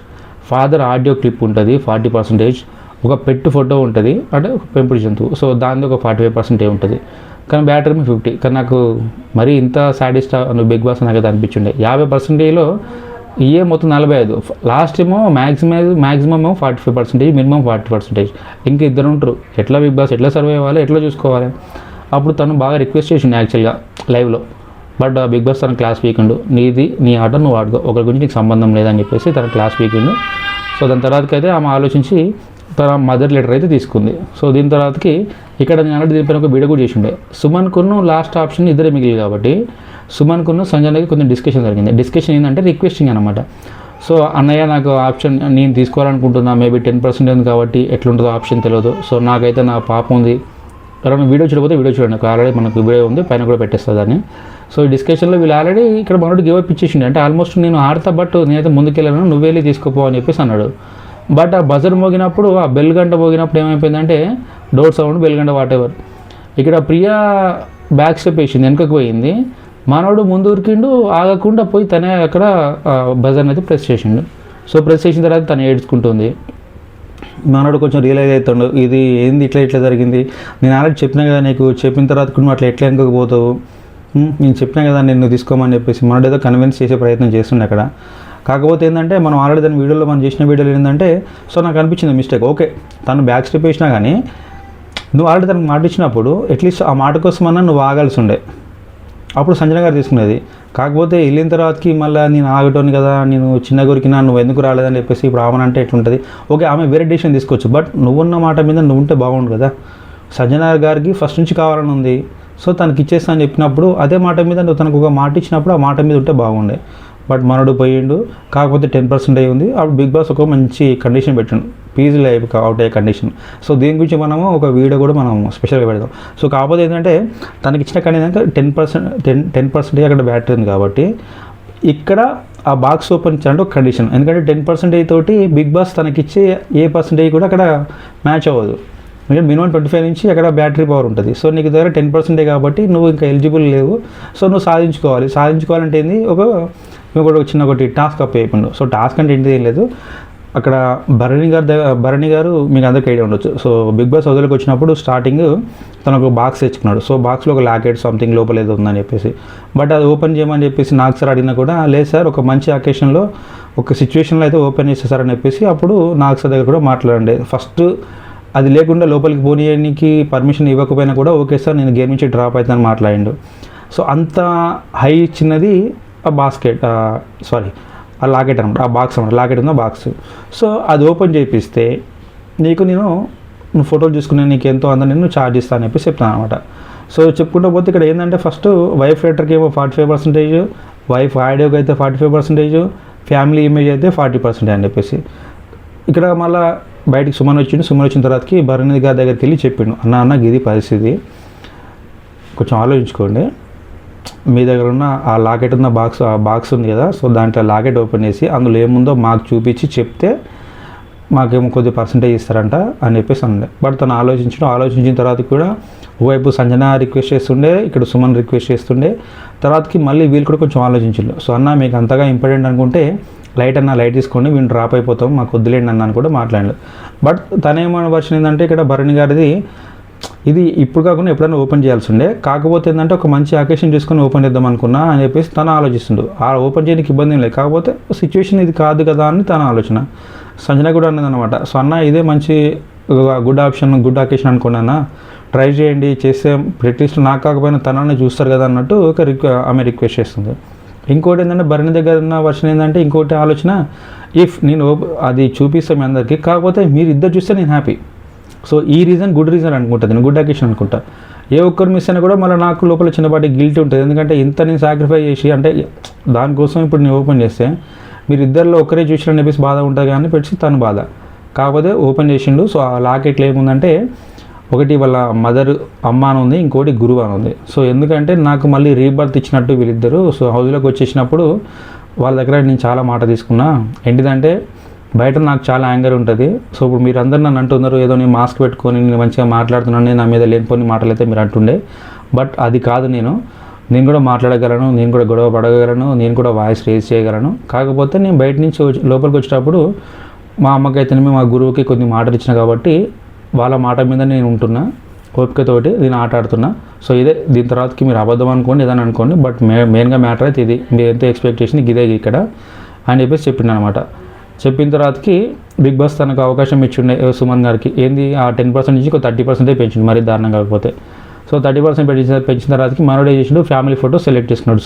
ఫాదర్ ఆడియో క్లిప్ ఉంటుంది 40%, ఒక పెట్ ఫోటో ఉంటుంది అంటే ఒక పెంపుడు జంతువు, సో దాని ఒక 45% ఉంటుంది. కానీ బ్యాటరీ 50. కానీ నాకు మరీ ఇంత సాటిస్ట్ నువ్వు బిగ్ బాస్ నాకైతే అనిపించిండే. 50%లో ఇయే మొత్తం 45, లాస్ట్ ఏమో మ్యాక్సిమం 45%, మినిమం 40%. ఇంకా ఇద్దరు ఉంటారు, ఎట్లా బిగ్ బాస్ ఎట్లా సర్వే అవ్వాలి, ఎట్లా చూసుకోవాలి. అప్పుడు తను బాగా రిక్వెస్ట్ చేసిండు యాక్చువల్గా లైవ్లో. బట్ బిగ్ బాస్ తన క్లాస్ వీకెండ్, నీ ఆట నువ్వు ఆడుకో, ఒకరి గురించి నీకు సంబంధం లేదని చెప్పేసి తన క్లాస్ వీకెండ్. సో దాని తర్వాతకి అయితే ఆమె ఆలోచించి తన మదర్ లెటర్ అయితే తీసుకుంది. సో దీని తర్వాతకి ఇక్కడ నేను ఆల్రెడీ దీనిపైన ఒక వీడియో కూడా చేసిండే. సుమన్కును లాస్ట్ ఆప్షన్ ఇద్దరే మిగిలి కాబట్టి సుమన్కును సంజనకి కొంచెం డిస్కషన్ జరిగింది. డిస్కషన్ ఏంటంటే రిక్వెస్టింగ్ అనమాట. సో అన్నయ్య నాకు ఆప్షన్ నేను తీసుకోవాలనుకుంటున్నా, మేబీ 10% ఉంది కాబట్టి ఎట్లుంటుందో ఆప్షన్ తెలియదు. సో నాకైతే నా పాప ఉంది, ఎవరైనా వీడియో చూడకపోతే వీడియో చూడండి, ఆల్రెడీ మనకు వీడియో ఉంది, పైన కూడా పెట్టేస్తుంది దాన్ని. సో ఈ డిస్కషన్లో వీళ్ళు ఆల్రెడీ ఇక్కడ మనోడు గివ్ అప్ ఇచ్చేసిండు, అంటే ఆల్మోస్ట్ నేను ఆడతా బట్ నేనైతే ముందుకెళ్ళాను, నువ్వు వెళ్ళి తీసుకోపో అని చెప్పేసి అన్నాడు. బట్ ఆ బజర్ మోగినప్పుడు, ఆ బెల్ గంట మోగినప్పుడు ఏమైపోయిందంటే డోర్ సౌండ్, బెల్ గంట వాటెవర్, ఇక్కడ ప్రియా బ్యాక్ స్టెప్ వేసింది, వెనుకకు పోయింది. మనోడు ముందు ఉరికిండు, ఆగకుండా పోయి తనే అక్కడ బజర్ని అయితే ప్రెస్ చేసిండు. సో ప్రెస్ చేసిన తర్వాత తను ఏడ్చుకుంటుంది. మనోడు కొంచెం రియలైజ్ అవుతాడు, ఇది ఏంది ఇట్లా జరిగింది, నేను ఆల్రెడీ చెప్పినా కదా నీకు, చెప్పిన తర్వాత నువ్వు అట్లా ఎట్లా వెనుకపోతావు, నేను చెప్పినా కదా నేను తీసుకోమని చెప్పేసి మనోడు ఏదో కన్విన్స్ చేసే ప్రయత్నం చేస్తుండే అక్కడ. కాకపోతే ఏంటంటే మనం ఆల్రెడీ దాని వీడియోలో మనం చేసిన వీడియోలో ఏంటంటే, సో నాకు అనిపించింది మిస్టేక్. ఓకే తను బ్యాక్ స్టెప్ వేసినా కానీ నువ్వు ఆల్రెడీ తనకు మాట ఇచ్చినప్పుడు అట్లీస్ట్ ఆ మాట కోసమన్నా నువ్వు ఆగాల్సి ఉండే, అప్పుడు సంజన గారు తీసుకునేది. కాకపోతే వెళ్ళిన తర్వాతకి మళ్ళీ నేను ఆగటోని కదా, నేను చిన్న గురికినా, నువ్వు ఎందుకు రాలేదని చెప్పేసి ఇప్పుడు ఆమెనంటే ఎట్లుంటుంది. ఓకే ఆమె వేరే డిసిషన్ తీసుకోవచ్చు, బట్ నువ్వున్న మాట మీద నువ్వు ఉంటే బాగుండు కదా. సంజన గారికి ఫస్ట్ నుంచి కావాలని ఉంది, సో తనకి ఇచ్చేస్తా అని చెప్పినప్పుడు అదే మాట మీద నువ్వు తనకు ఒక మాట ఇచ్చినప్పుడు ఆ మాట మీద ఉంటే బాగుండే. బట్ మనోడు పోయిండు, కాకపోతే 10% అయి ఉంది. అప్పుడు బిగ్ బాస్ ఒక మంచి కండిషన్ పెట్టిండు, పీజీ లైఫ్ అవుట్ అయ్యే కండిషన్. సో దీని గురించి మనము ఒక వీడియో కూడా మనం స్పెషల్గా పెడదాం. సో కాకపోతే ఏంటంటే తనకి ఇచ్చిన కండిషన్ 10% అక్కడ బ్యాటరీ ఉంది కాబట్టి ఇక్కడ ఆ బాక్స్ ఓపెన్ ఇచ్చారంటే ఒక కండిషన్. ఎందుకంటే 10% తోటి బిగ్ బాస్ తనకిచ్చే ఏ పర్సంటేజ్ కూడా అక్కడ మ్యాచ్ అవ్వదు. ఎందుకంటే మినిమం 25 నుంచి అక్కడ బ్యాటరీ పవర్ ఉంటుంది. సో నీకు దగ్గర 10% కాబట్టి నువ్వు ఇంకా ఎలిజిబుల్ లేవు. సో నువ్వు సాధించుకోవాలంటే ఏంది ఒక చిన్న ఒకటి టాస్క్ అప్ అయిపోయిండు. సో టాస్క్ అంటే ఏంటి ఏం లేదు, అక్కడ భరణి గారు మీకు అందరికీ ఐడియా ఉండొచ్చు. సో బిగ్ బాస్ హౌస్లోకి వచ్చినప్పుడు స్టార్టింగ్ తను ఒక బాక్స్ తెచ్చుకున్నాడు. సో బాక్స్లో ఒక లాకెట్ సంథింగ్ లోపల ఏదో ఉందని చెప్పేసి, బట్ అది ఓపెన్ చేయమని చెప్పేసి నాకు సార్ అడిగినా కూడా లేదు సార్, ఒక మంచి అకేషన్లో ఒక సిచ్యువేషన్లో అయితే ఓపెన్ చేసేసారని చెప్పేసి అప్పుడు నాకు సార్ దగ్గర కూడా మాట్లాడండి. ఫస్ట్ అది లేకుండా లోపలికి పోనీయడానికి పర్మిషన్ ఇవ్వకపోయినా కూడా ఓకే సార్ నేను గేమ్ నుంచి డ్రాప్ అవుతానని మాట్లాడిండు. సో అంత హై ఇచ్చినది ఆ బాస్కెట్ ఆ లాకెట్ అనమాట, ఆ బాక్స్ అనమాట, లాకెట్ ఉన్న బాక్స్. సో అది ఓపెన్ చేపిస్తే నువ్వు ఫోటోలు చూసుకునే నీకు ఎంతో అందని నేను ఛార్జ్ ఇస్తాను అని చెప్పి చెప్తాను అనమాట. సో చెప్పుకుంటూ పోతే ఇక్కడ ఏంటంటే ఫస్ట్ వైఫ్ లెటర్కి ఏమో 45%, వైఫ్ ఆడియోకి అయితే 45%, ఫ్యామిలీ ఇమేజ్ అయితే 40% అని చెప్పేసి. ఇక్కడ మళ్ళీ బయటికి సుమన్ వచ్చిన తర్వాతకి భరణి గారి దగ్గరికి వెళ్ళి చెప్పిండు, అన్న ఇది పరిస్థితి, కొంచెం ఆలోచించుకోండి, మీ దగ్గర ఉన్న ఆ లాకెట్ ఉన్న బాక్స్ ఉంది కదా, సో దాంట్లో లాకెట్ ఓపెన్ చేసి అందులో ఏముందో మాకు చూపించి చెప్తే మాకేమో కొద్ది పర్సంటేజ్ ఇస్తారంట అని చెప్పేసి అన్నది. బట్ తను ఆలోచించిన తర్వాత కూడా ఓవైపు సంజన రిక్వెస్ట్ చేస్తుండే, ఇక్కడ సుమన్ రిక్వెస్ట్ చేస్తుండే, తర్వాతకి మళ్ళీ వీళ్ళు కూడా కొంచెం ఆలోచించారు. సో అన్న మీకు అంతగా ఇంపార్టెంట్ అనుకుంటే లైట్ తీసుకోండి, వీళ్ళు డ్రాప్ అయిపోతాం, మాకు వద్దులేండి అన్నాను కూడా మాట్లాడాడు. బట్ తనేమన్న వర్షన్ ఏంటంటే ఇక్కడ భరణి గారిది ఇది ఇప్పుడు కాకుండా ఎప్పుడైనా ఓపెన్ చేయాల్సి ఉండే, కాకపోతే ఏంటంటే ఒక మంచి అకేషన్ చూసుకొని ఓపెన్ చేద్దాం అనుకున్నా అని చెప్పేసి తను ఆలోచిస్తుండు. ఆ ఓపెన్ చేయడానికి ఇబ్బంది ఏం లేదు, కాకపోతే సిచ్యువేషన్ ఇది కాదు కదా అని తన ఆలోచన. సంజన కూడా అన్నది అనమాట, సో అన్న ఇదే మంచి గుడ్ ఆప్షన్, గుడ్ అకేషన్ అనుకున్నాను, ట్రై చేయండి, చేస్తే అట్లీస్ట్ నాకు కాకపోయినా తననే చూస్తారు కదా అన్నట్టు ఆమె రిక్వెస్ట్ చేస్తుంది. ఇంకోటి ఏంటంటే భరణి దగ్గర ఉన్న వర్షన్ ఏంటంటే ఇంకోటి ఆలోచన, ఇఫ్ నేను అది చూపిస్తాను మీ అందరికీ, కాకపోతే మీరు ఇద్దరు చూస్తే నేను హ్యాపీ. సో ఈ రీజన్ గుడ్ రీజన్ అనుకుంటుంది, నేను గుడ్ అకేషన్ అనుకుంటా. ఏ ఒక్కరు మిస్ అయినా కూడా మళ్ళీ నాకు లోపల చిన్నపాటి గిల్టీ ఉంటుంది, ఎందుకంటే ఇంత నేను సాక్రిఫై చేసి అంటే దానికోసం ఇప్పుడు నేను ఓపెన్ చేస్తే మీరు ఇద్దరిలో ఒక్కరే చూసిరని చెప్పేసి బాధ ఉంటుంది కానీ పెట్టి తను బాధ, కాకపోతే ఓపెన్ చేసిండు. సో ఆ లాకెట్లో ఏముందంటే ఒకటి వాళ్ళ మదర్ అమ్మ అని ఉంది, ఇంకోటి గురువు అని ఉంది. సో ఎందుకంటే నాకు మళ్ళీ రీబర్త్ ఇచ్చినట్టు వీళ్ళిద్దరు. సో హౌస్లోకి వచ్చేసినప్పుడు వాళ్ళ దగ్గర నేను చాలా మాట తీసుకున్నా, ఏంటిదంటే బయట నాకు చాలా యాంగర్ ఉంటుంది. సో ఇప్పుడు మీరు అందరు నన్ను అంటున్నారు ఏదో నేను మాస్క్ పెట్టుకొని నేను మంచిగా మాట్లాడుతున్నాను, నా మీద లేనిపోని మాటలు అయితే మీరు అంటుండే, బట్ అది కాదు. నేను కూడా మాట్లాడగలను, నేను కూడా గొడవ పడగలను, నేను కూడా వాయిస్ రేజ్ చేయగలను. కాకపోతే నేను బయట నుంచి లోపలికి వచ్చేటప్పుడు మా అమ్మకైతేనేమి మా గురువుకి కొన్ని మాటలు ఇచ్చిన కాబట్టి వాళ్ళ మాట మీద నేను ఉంటున్నా, ఓపికతోటి నేను ఆట ఆడుతున్నా. సో ఇదే, దీని తర్వాతకి మీరు అబద్ధం అనుకోండి ఏదైనా అనుకోండి, బట్ మెయిన్గా మ్యాటర్ అయితే ఇది, మీరు ఎంత ఎక్స్పెక్టేషన్ ఇదే ఇక్కడ అని చెప్పేసి చెప్పిండు అనమాట. చెప్పిన తర్వాతకి బిగ్ బాస్ తనకు అవకాశం ఇచ్చిండే సుమన్ గారికి, ఏంది ఆ 10% నుంచి ఒక 30% పెంచిండు, మరీ దారుణం కాకపోతే. సో 30% పెంచిన తర్వాతకి మనోడు ఏం చేసిండు, ఫ్యామిలీ ఫోటో సెలెక్ట్ చేసుకున్నాడు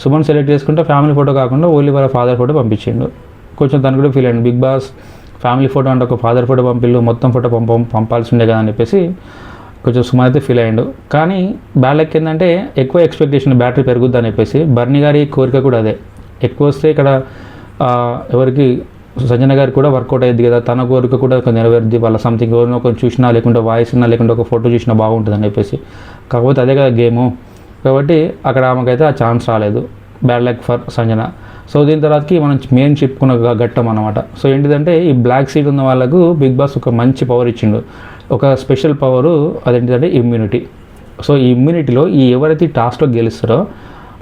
సుమన్ సెలెక్ట్ చేసుకుంటే ఫ్యామిలీ ఫోటో కాకుండా ఓన్లీ వాళ్ళ ఫాదర్ ఫోటో పంపించిండు. కొంచెం తను కూడా ఫీల్ అయ్యిండు, బిగ్ బాస్ ఫ్యామిలీ ఫోటో అంటే ఒక ఫాదర్ ఫోటో పంపిల్లు, మొత్తం ఫోటో పంపాల్సి ఉండే కదా అని చెప్పేసి కొంచెం సుమన్ అయితే ఫీల్ అయ్యిండు. కానీ బ్యాడ్ లక్ ఏంటంటే ఎక్కువ ఎక్స్పెక్టేషన్, బ్యాటరీ పెరుగుద్ది అని చెప్పేసి. భరణి గారి కోరిక కూడా అదే, ఎక్కువ వస్తే ఇక్కడ ఎవరికి సంజన గారికి కూడా వర్కౌట్ అయ్యింది కదా, తన కోరిక కూడా నెరవేరుద్ది, వాళ్ళ సంథింగ్ ఎవరినో కొంచెం చూసినా లేకుంటే వాయిస్ ఉన్నా లేకుంటే ఒక ఫోటో చూసినా బాగుంటుంది అని చెప్పేసి. కాకపోతే అదే కదా గేము, కాబట్టి అక్కడ ఆమెకైతే ఆ ఛాన్స్ రాలేదు. Bad luck for Sanjana. So దీని తర్వాతకి మనం మెయిన్ చెప్పుకున్న ఘట్టం అనమాట. సో ఏంటిదంటే ఈ బ్లాక్ సీడ్ ఉన్న వాళ్ళకు బిగ్ బాస్ ఒక మంచి పవర్ ఇచ్చిండు, ఒక స్పెషల్ పవరు, అదేంటిదంటే ఇమ్యూనిటీ. సో ఈ ఇమ్యూనిటీలో ఎవరైతే టాస్క్లో గెలుస్తారో,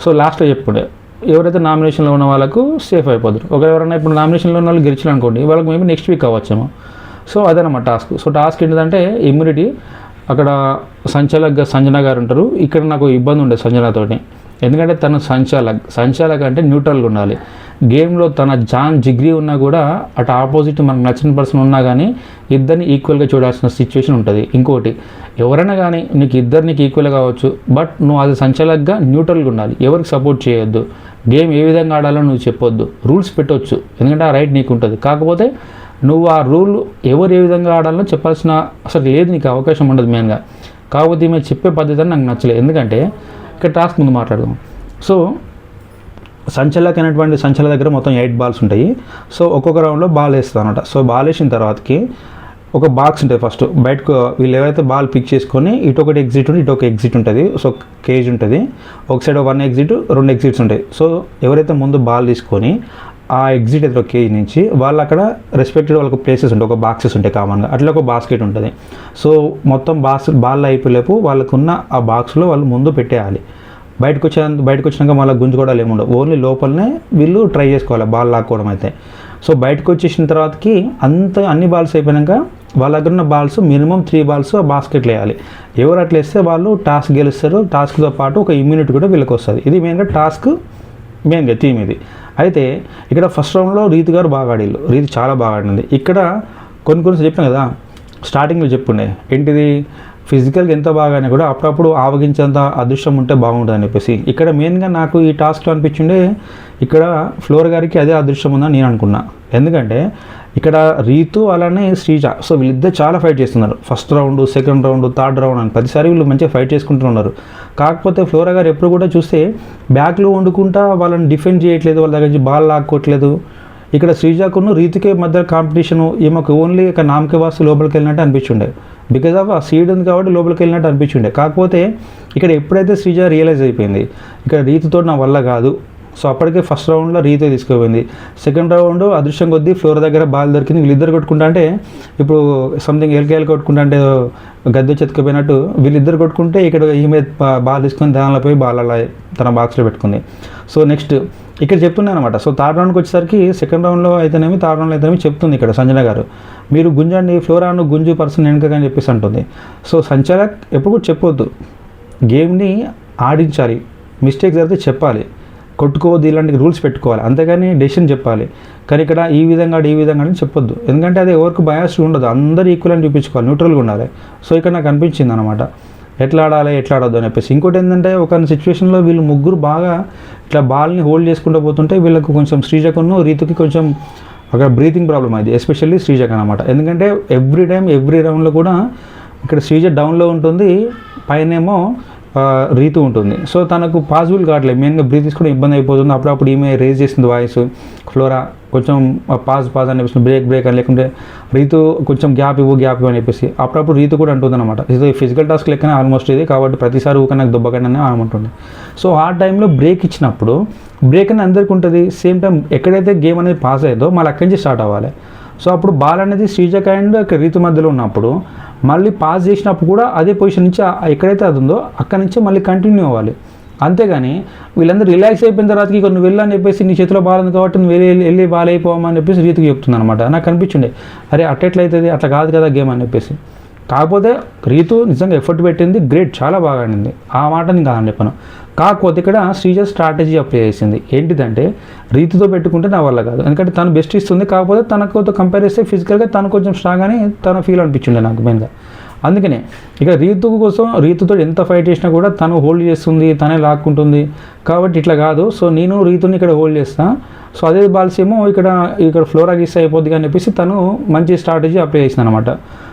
సో లాస్ట్లో చెప్పుకుంటే ఎవరైతే నామినేషన్లో ఉన్న వాళ్ళకు సేఫ్ అయిపోతారు. ఎవరైనా ఇప్పుడు నామినేషన్లో ఉన్న వాళ్ళు గెలిచారు అనుకోండి, వాళ్ళకి మేబీ నెక్స్ట్ వీక్ అవ్వచ్చేమో. సో అదేనమాట టాస్క్. సో టాస్క్ ఏంటిదంటే ఇమ్యూనిటీ. అక్కడ సంజన గారు ఉంటారు, ఇక్కడ నాకు ఇబ్బంది ఉండేది సంజనతోటి, ఎందుకంటే తను సంచాలక్ అంటే న్యూట్రల్గా ఉండాలి. గేమ్లో తన జాన్ జిగ్రీ ఉన్నా కూడా అటు ఆపోజిట్ మనకు నచ్చిన పర్సన్ ఉన్నా కానీ ఇద్దరిని ఈక్వల్గా చూడాల్సిన సిచ్యువేషన్ ఉంటుంది. ఇంకోటి, ఎవరైనా కానీ నీకు ఈక్వల్గా కావచ్చు, బట్ నువ్వు అది సంచాలక్గా న్యూట్రల్గా ఉండాలి, ఎవరికి సపోర్ట్ చేయొద్దు, గేమ్ ఏ విధంగా ఆడాలో నువ్వు చెప్పొద్దు, రూల్స్ పెట్టవచ్చు, ఎందుకంటే ఆ రైట్ నీకు ఉంటుంది. కాకపోతే నువ్వు ఆ రూల్ ఎవరు ఏ విధంగా ఆడాలో చెప్పాల్సిన అసలు లేదు, నీకు అవకాశం ఉండదు మెయిన్గా. కాకపోతే ఈమె చెప్పే పద్ధతి అని నాకు నచ్చలేదు, ఎందుకంటే ఇక్కడ టాస్క్ ముందు మాట్లాడదాం. సో సంచలక్ దగ్గర మొత్తం 8 బాల్స్ ఉంటాయి. సో ఒక్కొక్క రౌండ్లో బాల్ వేస్తుంది అనమాట. సో బాల్ వేసిన తర్వాతకి ఒక బాక్స్ ఉంటుంది, ఫస్ట్ బయటకు వీళ్ళు ఎవరైతే బాల్ పిక్ చేసుకొని ఇటు ఒకటి ఎగ్జిట్ ఉంటుంది, ఇటు ఒక ఎగ్జిట్ ఉంటుంది. సో కేజ్ ఉంటుంది, ఒక సైడ్ 1 ఎగ్జిట్ 2 ఎగ్జిట్స్ ఉంటాయి. సో ఎవరైతే ముందు బాల్ తీసుకొని ఆ ఎగ్జిట్ ఎదురు కేజ్ నుంచి వాళ్ళు అక్కడ రెస్పెక్టెడ్ వాళ్ళకు ప్లేసెస్ ఉంటాయి, ఒక బాక్సెస్ ఉంటాయి కామన్గా, అట్లా ఒక బాస్కెట్ ఉంటుంది. సో మొత్తం బాల్ అయిపోలేపు వాళ్ళకున్న ఆ బాక్స్లో వాళ్ళు ముందు పెట్టేయాలి. బయటకు వచ్చినాక మళ్ళీ గుంజుకోవడాలు ఏముండవు, ఓన్లీ లోపలనే వీళ్ళు ట్రై చేసుకోవాలి బాల్ లాక్కోవడం అయితే. సో బయటకు వచ్చేసిన తర్వాతకి అన్ని బాల్స్ అయిపోయాక వాళ్ళ దగ్గర ఉన్న బాల్స్ మినిమం 3 బాల్స్ ఆ బాస్కెట్లో వేయాలి. ఎవరు అట్లా వేస్తే వాళ్ళు టాస్క్ గెలుస్తారు. టాస్క్తో పాటు ఒక ఇమ్యూనిటీ కూడా వీళ్ళకి వస్తుంది. ఇది మెయిన్గా థీమ్ ఇది. అయితే ఇక్కడ ఫస్ట్ రౌండ్లో రీతు గారు బాగా ఆడిళ్ళు, రీతు చాలా బాగా ఆడింది. ఇక్కడ కొన్ని చెప్పినా కదా స్టార్టింగ్లో చెప్పుండే ఏంటిది, ఫిజికల్గా ఎంత బాగానే కూడా అప్పుడప్పుడు ఆవగించేంత అదృష్టం ఉంటే బాగుంటుంది అని చెప్పేసి. ఇక్కడ మెయిన్గా నాకు ఈ టాస్క్లో అనిపించిండే ఇక్కడ ఫ్లోర్ గారికి అదే అదృష్టం ఉందని నేను అనుకున్నా. ఎందుకంటే ఇక్కడ రీతు అలానే శ్రీజ, సో వీళ్ళిద్దరు చాలా ఫైట్ చేస్తున్నారు. First round, second round, third round అని ప్రతిసారి వీళ్ళు మంచిగా ఫైట్ చేసుకుంటున్నారు. కాకపోతే ఫ్లోరా గారు ఎప్పుడు కూడా చూస్తే బ్యాక్లో వండుకుంటా వాళ్ళని డిఫెండ్ చేయట్లేదు, వాళ్ళ దగ్గర నుంచి బాల్ లాక్కోవట్లేదు. ఇక్కడ శ్రీజాకును రీతికే మధ్య కాంపిటీషను, ఈమెకు ఓన్లీ ఇక నామకే వాస్తు లోపలికి వెళ్ళినట్టు అనిపించుండే. బికాజ్ ఆఫ్ ఆ సీడ్ ఉంది కాబట్టి లోపలికి వెళ్ళినట్టు అనిపించుండే. కాకపోతే ఇక్కడ ఎప్పుడైతే శ్రీజ రియలైజ్ అయిపోయింది ఇక్కడ రీతితో నా వల్ల కాదు, సో అప్పటికే ఫస్ట్ రౌండ్లో రీతే తీసుకుపోయింది. సెకండ్ రౌండ్ అదృష్టం కొద్దీ ఫ్లోర్ దగ్గర బాల్ దొరికింది. వీళ్ళిద్దరు కొట్టుకుంటా అంటే ఇప్పుడు సంథింగ్ ఎల్కేఎల్ కొట్టుకుంటా అంటే గద్దె చెతుకుపోయినట్టు వీళ్ళిద్దరు కొట్టుకుంటే ఇక్కడ ఈమె బాల్ తీసుకొని దానిలో పోయి బాల్ అలా తన బాక్స్లో పెట్టుకుంది. సో నెక్స్ట్ ఇక్కడ చెప్తున్నాను అనమాట. సో థర్డ్ రౌండ్కి వచ్చేసరికి సెకండ్ రౌండ్లో అయితేనేమి థర్డ్ రౌండ్లో అయితేనేమి చెప్తుంది ఇక్కడ సంజన గారు, మీరు గుంజండి ఫ్లోరాను గుంజు పర్సన్ వెనుకని చెప్పేసి అంటుంది. సో సంచాలక్ ఎప్పుడు కూడా చెప్పొద్దు, గేమ్ని ఆడించాలి, మిస్టేక్స్ జరిగితే చెప్పాలి, కొట్టుకోవద్దు, ఇలాంటి రూల్స్ పెట్టుకోవాలి, అంతేగాని డెసిషన్ చెప్పాలి. కానీ ఇక్కడ ఈ విధంగా అని చెప్పొద్దు, ఎందుకంటే అది ఎవరికి బయాస్ ఉండదు, అందరూ ఈక్వల్ అని చూపించుకోవాలి, న్యూట్రల్గా ఉండాలి. సో ఇక్కడ నాకు అనిపించింది అనమాట ఎట్లా ఆడాలి ఎట్లా ఆడొద్దు అని చెప్పేసి. ఇంకోటి ఏంటంటే ఒక సిచ్యువేషన్లో వీళ్ళు ముగ్గురు బాగా ఇట్లా బాల్ని హోల్డ్ చేసుకుంటూ పోతుంటే వీళ్ళకు కొంచెం శ్రీజకును రీతుకి కొంచెం అక్కడ బ్రీతింగ్ ప్రాబ్లం అయింది, ఎస్పెషల్లీ శ్రీజక్ అనమాట. ఎందుకంటే ఎవ్రీ రౌండ్లో కూడా ఇక్కడ శ్రీజ డౌన్లో ఉంటుంది, పైనేమో రీతు ఉంటుంది. సో తనకు పాసిబుల్ కావట్లేదు, మెయిన్గా బ్రీత్ తీసుకోవడం ఇబ్బంది అయిపోతుంది. అప్పుడప్పుడు ఈమె రేజ్ చేసింది వాయిస్, ఫ్లోరా కొంచెం పాజ్ అని చెప్పేసి బ్రేక్ అని, లేకుంటే రీతు కొంచెం గ్యాప్ ఇవ్వు అని చెప్పేసి అప్పుడప్పుడు రీతు కూడా అంటుంది అనమాట. ఇది ఫిజికల్ టాస్క్ లెక్కనే ఆల్మోస్ట్ ఇది, కాబట్టి ప్రతిసారి ఊక నాకు దుబ్బకండి అనుకుంటుంది. సో ఆ టైంలో బ్రేక్ ఇచ్చినప్పుడు బ్రేక్ అని అందరికీ ఉంటుంది, సేమ్ టైం ఎక్కడైతే గేమ్ అనేది పాస్ అయ్యేదో మళ్ళీ అక్కడి నుంచి స్టార్ట్ అవ్వాలి. సో అప్పుడు బాల్ అనేది శ్రీజక్ అండ్ రీతు మధ్యలో ఉన్నప్పుడు మళ్ళీ పాస్ చేసినప్పుడు కూడా అదే పొజిషన్ నుంచి ఎక్కడైతే అది ఉందో అక్కడి నుంచి మళ్ళీ కంటిన్యూ అవ్వాలి. అంతేగాని వీళ్ళందరూ రిలాక్స్ అయిపోయిన తర్వాత ఇక నువ్వు వెళ్ళని చెప్పేసి నీ చేతిలో బాల్ ఉంది కాబట్టి నువ్వు వెళ్ళి బాల్ అయిపోవమని చెప్పేసి రీతికి చెప్తుంది అనమాట. నాకు అనిపించిండే అరే అట్లయితుంది, అట్లా కాదు కదా గేమ్ అని చెప్పేసి. కాకపోతే రీతు నిజంగా ఎఫర్ట్ పెట్టింది, గ్రేట్, చాలా బాగా ఆడింది, ఆ మాట నేను కాదని చెప్పాను. కాకపోతే ఇక్కడ శ్రీజ స్ట్రాటజీ అప్లై చేసింది. ఏంటిదంటే రీతుతో పెట్టుకుంటే నా వల్ల కాదు, ఎందుకంటే తను బెస్ట్ ఇస్తుంది, కాకపోతే తనతో కంపేర్ చేస్తే ఫిజికల్గా తను కొంచెం స్ట్రాంగ్ అని తన ఫీల్ అనిపించిండే నాకు మెయిన్గా. అందుకనే ఇక రీతుతో ఎంత ఫైట్ చేసినా కూడా తను హోల్డ్ చేస్తుంది, తనే లాక్కుంటుంది, కాబట్టి ఇట్లా కాదు. సో నేను రీతుని ఇక్కడ హోల్డ్ చేస్తాను, సో అదే బాల్స్ ఏమో ఇక్కడ ఫ్లోరాకి ఇస్తే అయిపోద్ది అని చెప్పేసి తను మంచి స్ట్రాటజీ అప్లై చేసింది అనమాట.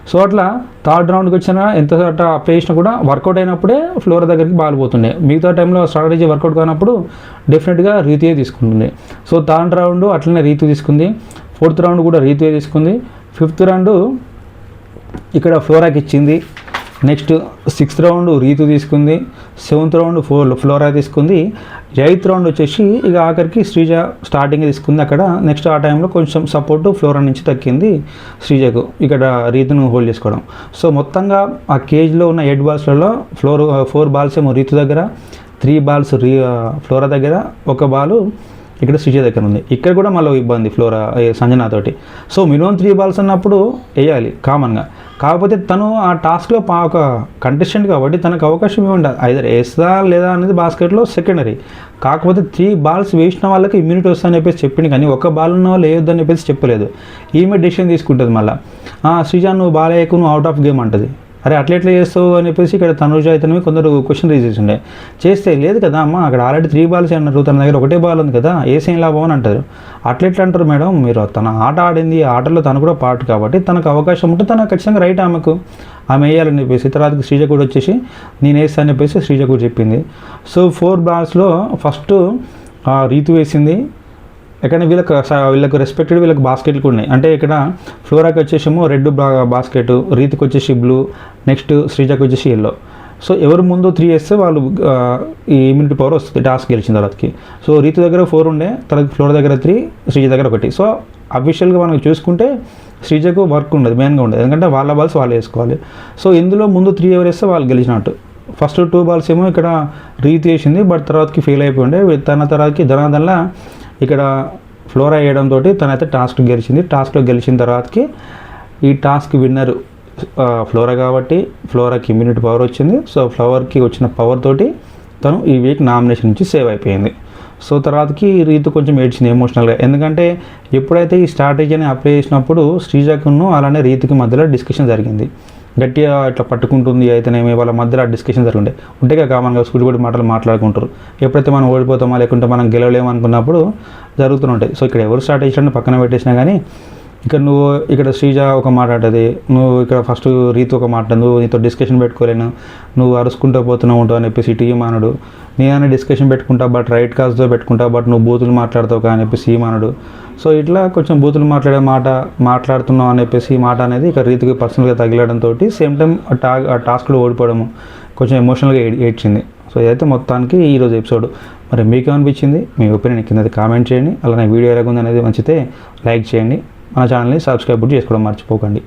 సో అట్లా థర్డ్ రౌండ్కి వచ్చినా ఎంత అప్లై చేసినా కూడా వర్కౌట్ అయినప్పుడే ఫ్లోరా దగ్గరికి బాల్ పోతుండే. మిగతా టైంలో స్ట్రాటజీ వర్కౌట్ కానప్పుడు డెఫినెట్గా రీతుయే తీసుకుంటుంది. సో థర్డ్ రౌండ్ అట్లనే రీతు తీసుకుంది, ఫోర్త్ రౌండ్ కూడా రీతుయే తీసుకుంది, ఫిఫ్త్ రౌండ్ ఇక్కడ ఫ్లోరాకి ఇచ్చింది, నెక్స్ట్ సిక్స్త్ రౌండ్ రీతు తీసుకుంది, సెవెంత్ రౌండ్ ఫ్లోరా తీసుకుంది, ఎయిత్ రౌండ్ వచ్చేసి ఇక ఆఖరికి శ్రీజ స్టార్టింగ్ తీసుకుంది. అక్కడ నెక్స్ట్ ఆ టైంలో కొంచెం సపోర్టు ఫ్లోరా నుంచి తగ్గింది శ్రీజకు, ఇక్కడ రీతును హోల్డ్ చేసుకోవడం. సో మొత్తంగా ఆ కేజ్లో ఉన్న 8 బాల్స్లలో 4 బాల్స్ ఏమో రీతు దగ్గర, 3 బాల్స్ ఫ్లోరా దగ్గర, 1 బాల్ ఇక్కడ శ్రీజ దగ్గర ఉంది. ఇక్కడ కూడా మళ్ళీ ఇబ్బంది ఫ్లోరా సంజనాతోటి. సో మినిమం 3 బాల్స్ అన్నప్పుడు వేయాలి కామన్గా, కాకపోతే తను ఆ టాస్క్లో ఒక కంటెస్టెంట్ కాబట్టి తనకు అవకాశం ఇవ్వండి, ఐదర్ వేస్తా లేదా అనేది బాస్కెట్లో సెకండరీ. కాకపోతే 3 బాల్స్ వేసిన వాళ్ళకి ఇమ్యూనిటీ వస్తుందని చెప్పేసి చెప్పింది, కానీ 1 బాల్ ఉన్న వాళ్ళు వేయొద్దని చెప్పేసి చెప్పలేదు. ఈమె డెసిషన్ తీసుకుంటుంది మళ్ళీ, శ్రీజ నువ్వు బాల్ వేయకు, నువ్వు అవుట్ ఆఫ్ గేమ్ అంటుంది. అరే అట్లా చేస్తావు అని చెప్పేసి ఇక్కడ తనుజ అయితేనే కొందరు క్వశ్చన్ రేజ్ చేసి ఉండే, చేస్తే లేదు కదా అమ్మ, అక్కడ ఆల్రెడీ 3 బాల్స్ అన్నారు, తన దగ్గర 1 బాల్ ఉంది కదా, ఏసేం లాభం అని అంటారు. అట్లా అంటారు మేడం, మీరు తన ఆట ఆడింది, ఆటలో తను కూడా పార్ట్ కాబట్టి తనకు అవకాశం ఉంటే తనకు ఖచ్చితంగా రైట్ ఆమె వేయాలని చెప్పేసి. తర్వాతకి శ్రీజ కూడా వచ్చేసి నేను వేస్తా అని చెప్పేసి శ్రీజ కూడా చెప్పింది. సో 4 బాల్స్లో ఫస్ట్ రీతు వేసింది. ఎక్కడ వీళ్ళకు రెస్పెక్టెడ్ వీళ్ళకి బాస్కెట్లు కూడా ఉన్నాయి. అంటే ఇక్కడ ఫ్లోరాకి వచ్చేసేమో రెడ్ బాస్కెట్, రీతికి వచ్చేసి బ్లూ, నెక్స్ట్ శ్రీజకి వచ్చేసి ఎల్లో. సో ఎవరు ముందు 3 వేస్తే వాళ్ళు ఈ ఇమ్యూనిటీ పవర్ వస్తుంది టాస్క్ గెలిచిన తర్వాతకి. సో రీతు దగ్గర 4 ఉండే, తర్వాత ఫ్లోర్ దగ్గర 3, శ్రీజ దగ్గర 1. సో అఫీషియల్గా మనం చూసుకుంటే శ్రీజకు వర్క్ ఉండదు, మెయిన్గా ఉండదు, ఎందుకంటే వాళ్ళ బాల్స్ వాళ్ళు వేసుకోవాలి. సో ఇందులో ముందు 3 ఎవరు వేస్తే వాళ్ళు గెలిచినట్టు. ఫస్ట్ 2 బాల్స్ ఏమో ఇక్కడ రీతు వేసింది, బట్ తర్వాతకి ఫెయిల్ అయిపోయిండే. తర్వాతకి ధనాదన్ల ఇక్కడ ఫ్లోరా వేయడంతో తనైతే టాస్క్ గెలిచింది. టాస్క్లో గెలిచిన తర్వాతకి ఈ టాస్క్ విన్నర్ ఫ్లోరా కాబట్టి ఫ్లోరాకి ఇమ్యూనిటీ పవర్ వచ్చింది. సో ఫ్లవర్కి వచ్చిన పవర్ తోటి తను ఈ వీక్ నామినేషన్ నుంచి సేవ్ అయిపోయింది. సో తర్వాతకి రీతు కొంచెం ఏడ్చింది ఎమోషనల్గా, ఎందుకంటే ఎప్పుడైతే ఈ స్ట్రాటజీని అప్లై చేసినప్పుడు శ్రీజకును అలానే రీతుకి మధ్యలో డిస్కషన్ జరిగింది. గట్టిగా ఇట్లా పట్టుకుంటుంది అయితేనేమి, వాళ్ళ మధ్యలో డిస్కషన్ జరుగుండే ఉంటే కామన్గా సూటిపడి మాటలు మాట్లాడుకుంటారు. ఎప్పుడైతే మనం ఓడిపోతామా లేకుంటే మనం గెలవలేము అనుకున్నప్పుడు జరుగుతుంటాయి. సో ఇక్కడ ఎవరు స్ట్రాటజీ పక్కన పెట్టేసినా కానీ ఇక్కడ నువ్వు ఇక్కడ శ్రీజ ఒక మాట అంటది, నువ్వు ఇక్కడ ఫస్ట్ రీతు ఒక మాట, నువ్వు నీతో డిస్కషన్ పెట్టుకోలేను, నువ్వు అరుచుకుంటూ పోతున్నావు ఉంటావు అని చెప్పేసి టీం అనడు. నేనైనా డిస్కషన్ పెట్టుకుంటా బట్ రైట్ కాజ్తో పెట్టుకుంటా, బట్ నువ్వు బూతులు మాట్లాడతావు అని చెప్పేసి అనడు. సో ఇట్లా కొంచెం బూతులు మాట్లాడుతున్నావు అని చెప్పేసి ఈ మాట అనేది ఇక్కడ రీతికి పర్సనల్గా తగిలడంతో సేమ్ టైం ఆ టాస్క్లో ఓడిపోవడము కొంచెం ఎమోషనల్గా ఏడ్చింది. సో ఇదైతే మొత్తానికి ఈరోజు ఎపిసోడ్. మరి మీకు అనిపించింది, మీ ఒపీనియన్ కింద కామెంట్ చేయండి. అలానే వీడియో ఎలాగుంది అనేది మంచితే లైక్ చేయండి. మన ఛానల్ని సబ్స్క్రైబ్ చేసుకోవడం మర్చిపోకండి.